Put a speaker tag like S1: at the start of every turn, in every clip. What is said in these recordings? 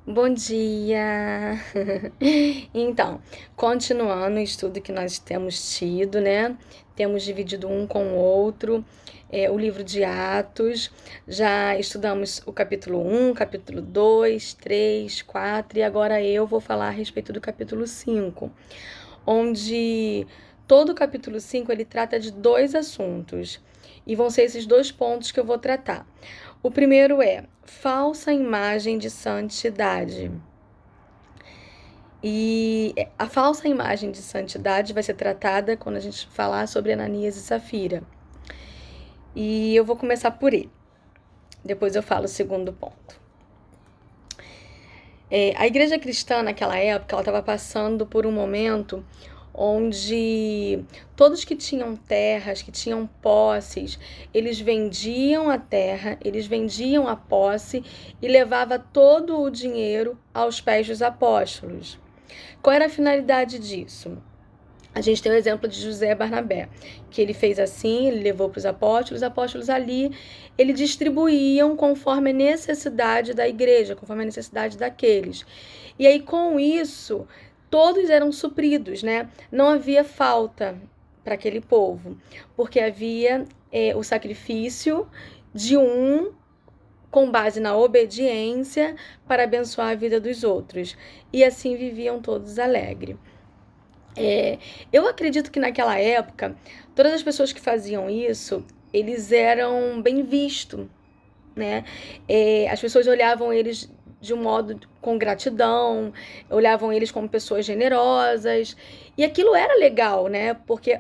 S1: Bom dia! Então, continuando o estudo que nós temos tido, né? Temos dividido um com o outro, o livro de Atos. Já estudamos o capítulo 1, capítulo 2, 3, 4 e agora eu vou falar a respeito do capítulo 5, onde todo o capítulo 5 ele trata de dois assuntos. E vão ser esses dois pontos que eu vou tratar. O primeiro é falsa imagem de santidade. E a falsa imagem de santidade vai ser tratada quando a gente falar sobre Ananias e Safira. E eu vou começar por ele. Depois eu falo o segundo ponto. A igreja cristã naquela época, ela estava passando por um momento onde todos que tinham terras, que tinham posses, eles vendiam a terra, eles vendiam a posse e levava todo o dinheiro aos pés dos apóstolos. Qual era a finalidade disso? A gente tem o exemplo de José Barnabé, que ele fez assim, ele levou para os apóstolos ali, eles distribuíam conforme a necessidade da igreja, conforme a necessidade daqueles. E aí, com isso, todos eram supridos, né? Não havia falta para aquele povo, porque havia o sacrifício de um com base na obediência para abençoar a vida dos outros. E assim viviam todos alegres. Eu acredito que naquela época, todas as pessoas que faziam isso, eles eram bem vistos, né? As pessoas olhavam eles de um modo com gratidão, olhavam eles como pessoas generosas, e aquilo era legal, né? Porque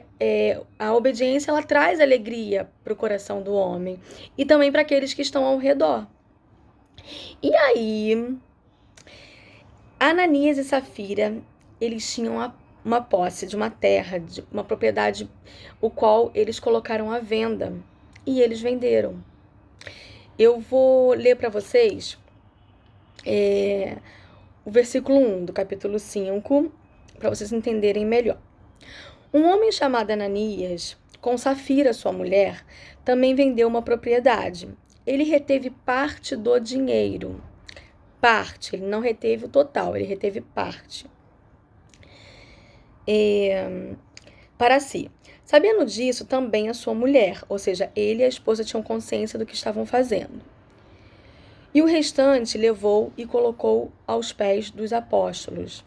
S1: a obediência ela traz alegria para o coração do homem e também para aqueles que estão ao redor. E aí, Ananias e Safira, eles tinham uma posse de uma terra, de uma propriedade, o qual eles colocaram à venda e eles venderam. Eu vou ler para vocês o versículo 1 do capítulo 5, para vocês entenderem melhor. Um homem chamado Ananias, com Safira, sua mulher, também vendeu uma propriedade. Ele reteve parte do dinheiro. Parte, ele não reteve o total, ele reteve parte. Para si. Sabendo disso, também a sua mulher, ou seja, ele e a esposa tinham consciência do que estavam fazendo. E o restante levou e colocou aos pés dos apóstolos.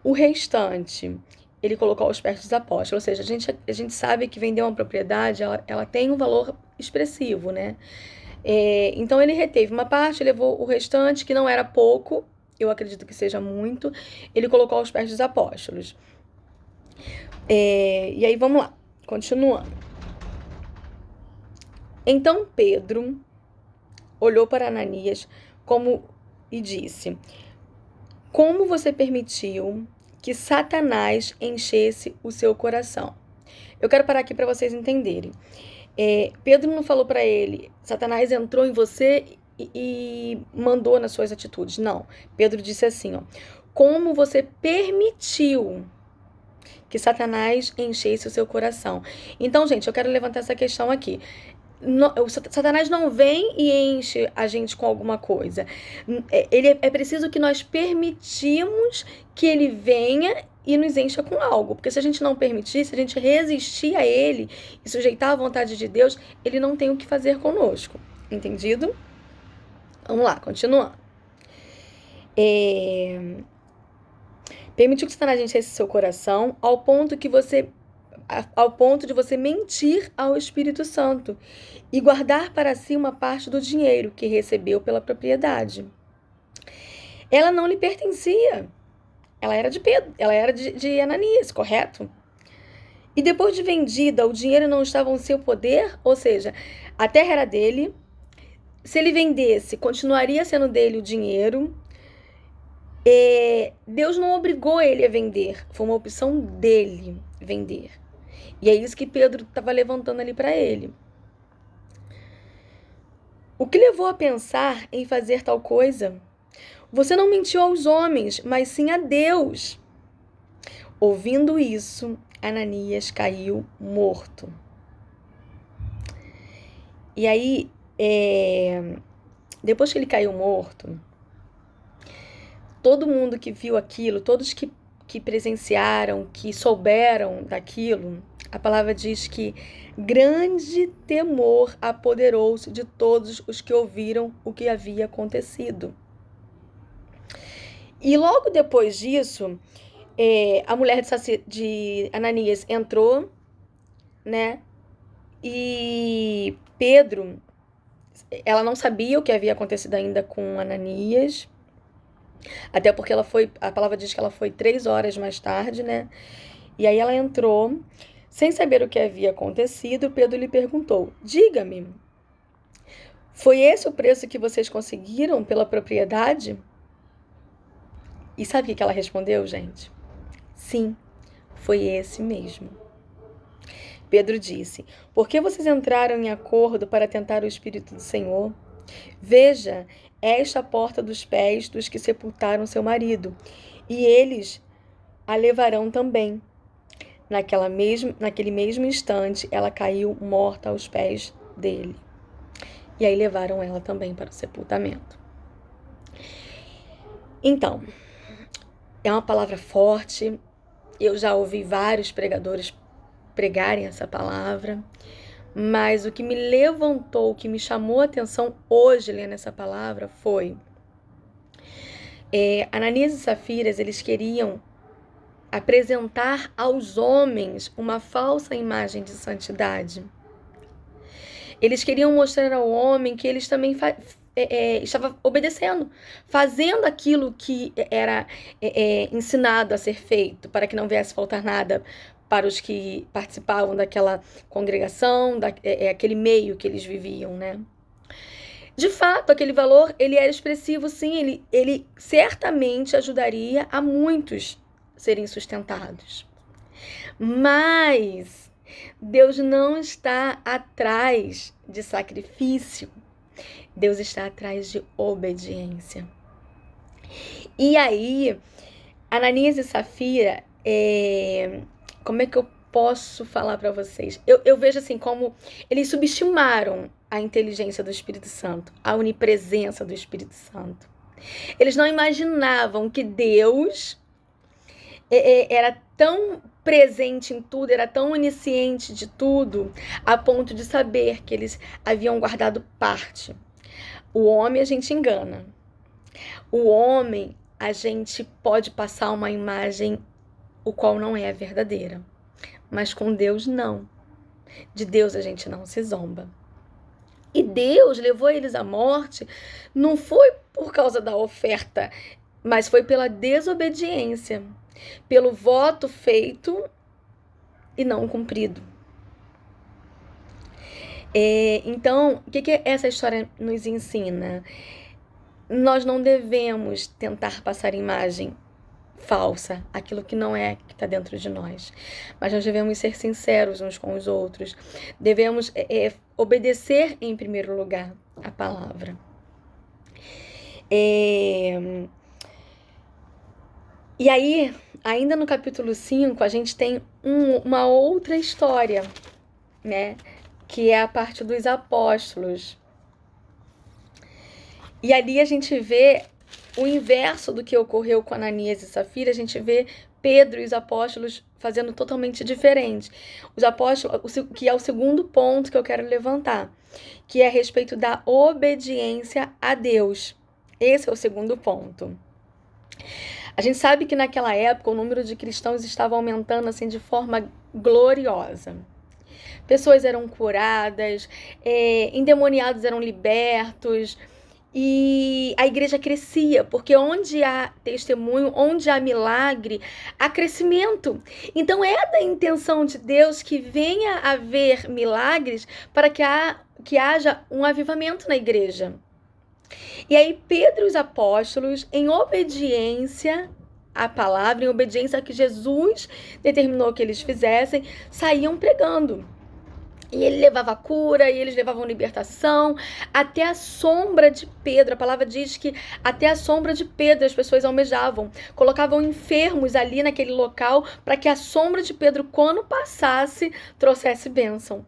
S1: O restante ele colocou aos pés dos apóstolos, ou seja, a gente sabe que vender uma propriedade, ela tem um valor expressivo, né? Então ele reteve uma parte, levou o restante, que não era pouco, eu acredito que seja muito, ele colocou aos pés dos apóstolos. E aí vamos lá, continuando. Então Pedro olhou para Ananias e disse: como você permitiu que Satanás enchesse o seu coração? Eu quero parar aqui para vocês entenderem. Pedro não falou para ele, Satanás entrou em você e mandou nas suas atitudes. Não. Pedro disse assim, ó, como você permitiu que Satanás enchesse o seu coração. Então, gente, eu quero levantar essa questão aqui. O Satanás não vem e enche a gente com alguma coisa. É preciso que nós permitimos que ele venha e nos encha com algo. Porque se a gente não permitir, se a gente resistir a ele e sujeitar à vontade de Deus, ele não tem o que fazer conosco. Entendido? Vamos lá, continuando. Permitiu que Satanás enchesse seu coração ao ponto de você mentir ao Espírito Santo e guardar para si uma parte do dinheiro que recebeu pela propriedade. Ela não lhe pertencia. Ela era de Pedro, ela era de Ananias, correto? E depois de vendida, o dinheiro não estava em seu poder, ou seja, a terra era dele. Se ele vendesse, continuaria sendo dele o dinheiro. Deus não obrigou ele a vender, foi uma opção dele vender. E é isso que Pedro estava levantando ali para ele. O que levou a pensar em fazer tal coisa? Você não mentiu aos homens, mas sim a Deus. Ouvindo isso, Ananias caiu morto. E aí, depois que ele caiu morto, todo mundo que viu aquilo, todos que presenciaram, que souberam daquilo, a palavra diz que grande temor apoderou-se de todos os que ouviram o que havia acontecido. E logo depois disso, a mulher de Ananias entrou, né? E Pedro, ela não sabia o que havia acontecido ainda com Ananias, até porque a palavra diz que ela foi 3 horas mais tarde, né? E aí ela entrou, sem saber o que havia acontecido. Pedro lhe perguntou: diga-me, foi esse o preço que vocês conseguiram pela propriedade? E sabe o que ela respondeu, gente? Sim, foi esse mesmo. Pedro disse: por que vocês entraram em acordo para tentar o Espírito do Senhor? Veja, esta a porta dos pés dos que sepultaram seu marido, e eles a levarão também. Naquele mesmo instante, ela caiu morta aos pés dele. E aí levaram ela também para o sepultamento. Então, é uma palavra forte. Eu já ouvi vários pregadores pregarem essa palavra, mas o que me levantou, o que me chamou a atenção hoje lendo essa palavra foi Ananias e Safiras, eles queriam apresentar aos homens uma falsa imagem de santidade. Eles queriam mostrar ao homem que eles também estavam obedecendo, fazendo aquilo que era ensinado a ser feito, para que não viesse faltar nada para os que participavam daquela congregação, aquele meio que eles viviam, né? De fato, aquele valor, ele era expressivo, sim, ele certamente ajudaria a muitos serem sustentados. Mas Deus não está atrás de sacrifício. Deus está atrás de obediência. E aí, Ananias e Safira, como é que eu posso falar para vocês? Eu vejo assim como eles subestimaram a inteligência do Espírito Santo, a onipresença do Espírito Santo. Eles não imaginavam que Deus era tão presente em tudo, era tão onisciente de tudo, a ponto de saber que eles haviam guardado parte. O homem a gente engana. O homem a gente pode passar uma imagem o qual não é verdadeira. Mas com Deus não. De Deus a gente não se zomba. E Deus levou eles à morte, não foi por causa da oferta, mas foi pela desobediência, pelo voto feito e não cumprido. Então, o que essa história nos ensina? Nós não devemos tentar passar imagem falsa, aquilo que não é, que está dentro de nós. Mas nós devemos ser sinceros uns com os outros. Devemos obedecer em primeiro lugar a palavra. E aí, ainda no capítulo 5, a gente tem uma outra história, né? Que é a parte dos apóstolos. E ali a gente vê o inverso do que ocorreu com Ananias e Safira. A gente vê Pedro e os apóstolos fazendo totalmente diferente. Os apóstolos, que é o segundo ponto que eu quero levantar, que é a respeito da obediência a Deus. Esse é o segundo ponto. A gente sabe que naquela época o número de cristãos estava aumentando assim de forma gloriosa. Pessoas eram curadas, endemoniados eram libertos, e a igreja crescia, porque onde há testemunho, onde há milagre, há crescimento. Então é da intenção de Deus que venha a haver milagres para que haja um avivamento na igreja. E aí Pedro e os apóstolos, em obediência à palavra, em obediência a que Jesus determinou que eles fizessem, saíam pregando. E ele levava cura, e eles levavam libertação, até a sombra de Pedro. A palavra diz que até a sombra de Pedro as pessoas almejavam. Colocavam enfermos ali naquele local para que a sombra de Pedro, quando passasse, trouxesse bênção.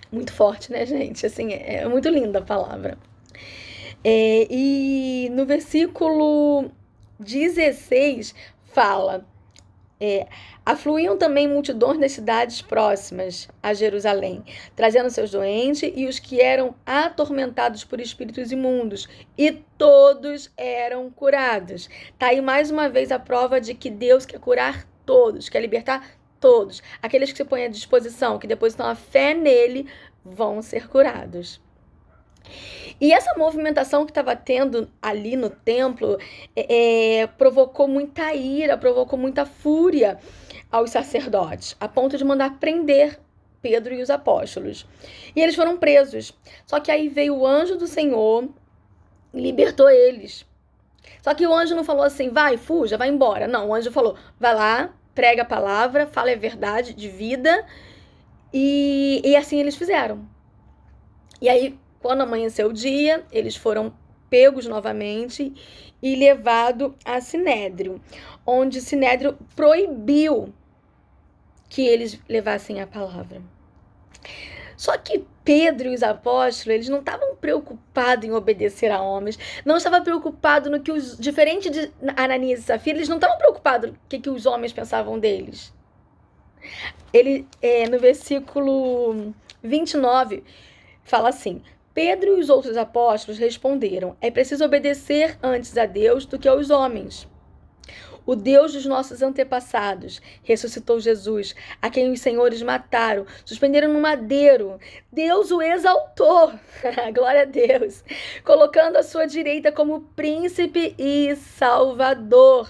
S1: Muito forte, né, gente? Assim, é muito linda a palavra. E no versículo 16 fala: afluíam também multidões das cidades próximas a Jerusalém, trazendo seus doentes e os que eram atormentados por espíritos imundos, e todos eram curados. Tá aí mais uma vez a prova de que Deus quer curar todos, quer libertar todos. Aqueles que se põem à disposição, que depositam a fé nele, vão ser curados. E essa movimentação que estava tendo ali no templo provocou muita ira, provocou muita fúria aos sacerdotes, a ponto de mandar prender Pedro e os apóstolos. E eles foram presos. Só que aí veio o anjo do Senhor e libertou eles. Só que o anjo não falou assim, vai, fuja, vai embora. Não, o anjo falou, vai lá, prega a palavra, fala a verdade de vida. E assim eles fizeram. E aí, quando amanheceu o dia, eles foram pegos novamente e levados a Sinédrio, onde Sinédrio proibiu que eles levassem a palavra. Só que Pedro e os apóstolos, eles não estavam preocupados em obedecer a homens, não estavam preocupados no que os... Diferente de Ananias e Safira, eles não estavam preocupados no que os homens pensavam deles. Ele, no versículo 29, fala assim: Pedro e os outros apóstolos responderam: é preciso obedecer antes a Deus do que aos homens. O Deus dos nossos antepassados ressuscitou Jesus, a quem os senhores mataram, suspenderam no madeiro. Deus o exaltou, glória a Deus, colocando à sua direita como príncipe e salvador,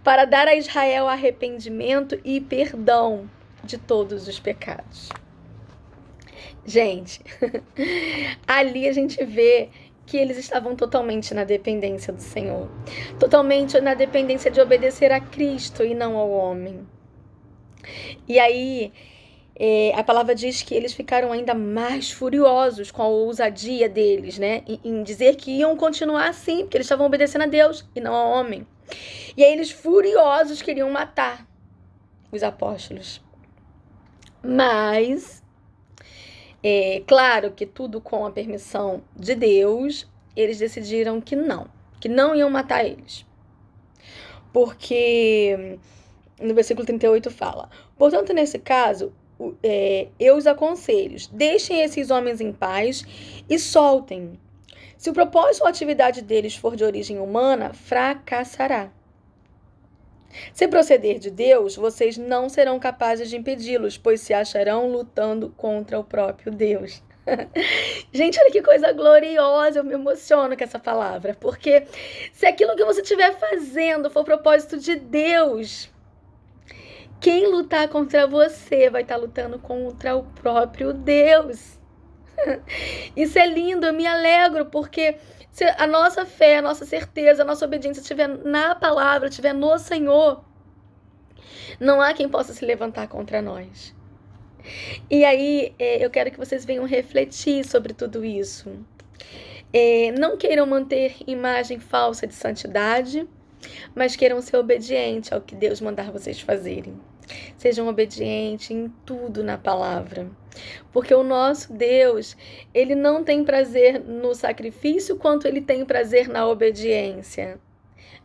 S1: para dar a Israel arrependimento e perdão de todos os pecados. Gente, ali a gente vê que eles estavam totalmente na dependência do Senhor, totalmente na dependência de obedecer a Cristo e não ao homem. E aí, a palavra diz que eles ficaram ainda mais furiosos com a ousadia deles, né? Em dizer que iam continuar assim, porque eles estavam obedecendo a Deus e não ao homem. E aí eles, furiosos, queriam matar os apóstolos. Mas... claro que tudo com a permissão de Deus, eles decidiram que não iam matar eles. Porque no versículo 38 fala: portanto, nesse caso, eu os aconselho, deixem esses homens em paz e soltem. Se o propósito ou a atividade deles for de origem humana, fracassará. Se proceder de Deus, vocês não serão capazes de impedi-los, pois se acharão lutando contra o próprio Deus. Gente, olha que coisa gloriosa, eu me emociono com essa palavra, porque se aquilo que você estiver fazendo for o propósito de Deus, quem lutar contra você vai estar lutando contra o próprio Deus. Isso é lindo, eu me alegro, porque se a nossa fé, a nossa certeza, a nossa obediência estiver na palavra, estiver no Senhor, não há quem possa se levantar contra nós. E aí, eu quero que vocês venham refletir sobre tudo isso. Não queiram manter imagem falsa de santidade, mas queiram ser obedientes ao que Deus mandar vocês fazerem. Sejam obedientes em tudo na palavra. Porque o nosso Deus, ele não tem prazer no sacrifício quanto ele tem prazer na obediência.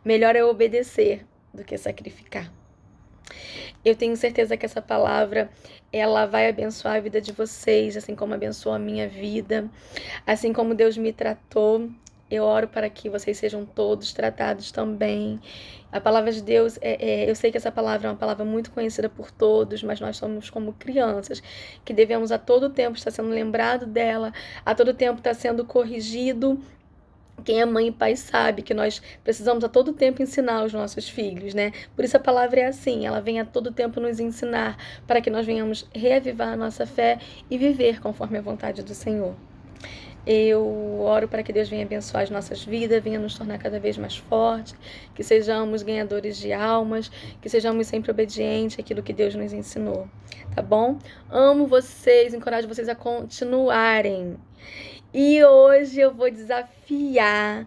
S1: Melhor é obedecer do que sacrificar. Eu tenho certeza que essa palavra, ela vai abençoar a vida de vocês, assim como abençoou a minha vida, assim como Deus me tratou. Eu oro para que vocês sejam todos tratados também. A palavra de Deus, eu sei que essa palavra é uma palavra muito conhecida por todos, mas nós somos como crianças, que devemos a todo tempo estar sendo lembrado dela, a todo tempo estar sendo corrigido. Quem é mãe e pai sabe que nós precisamos a todo tempo ensinar os nossos filhos, né? Por isso a palavra é assim, ela vem a todo tempo nos ensinar, para que nós venhamos reavivar a nossa fé e viver conforme a vontade do Senhor. Eu oro para que Deus venha abençoar as nossas vidas, venha nos tornar cada vez mais fortes, que sejamos ganhadores de almas, que sejamos sempre obedientes àquilo que Deus nos ensinou, tá bom? Amo vocês, encorajo vocês a continuarem. E hoje eu vou desafiar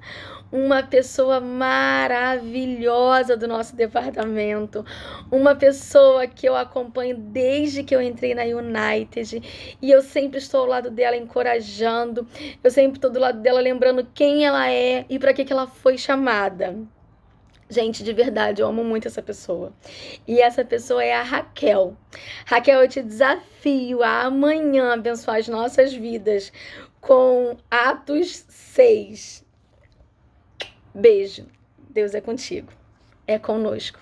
S1: uma pessoa maravilhosa do nosso departamento, uma pessoa que eu acompanho desde que eu entrei na United, e eu sempre estou ao lado dela encorajando, eu sempre estou do lado dela lembrando quem ela é e para que ela foi chamada. Gente, de verdade, eu amo muito essa pessoa. E essa pessoa é a Raquel. Raquel, eu te desafio a amanhã abençoar as nossas vidas com Atos 6. Beijo. Deus é contigo. É conosco.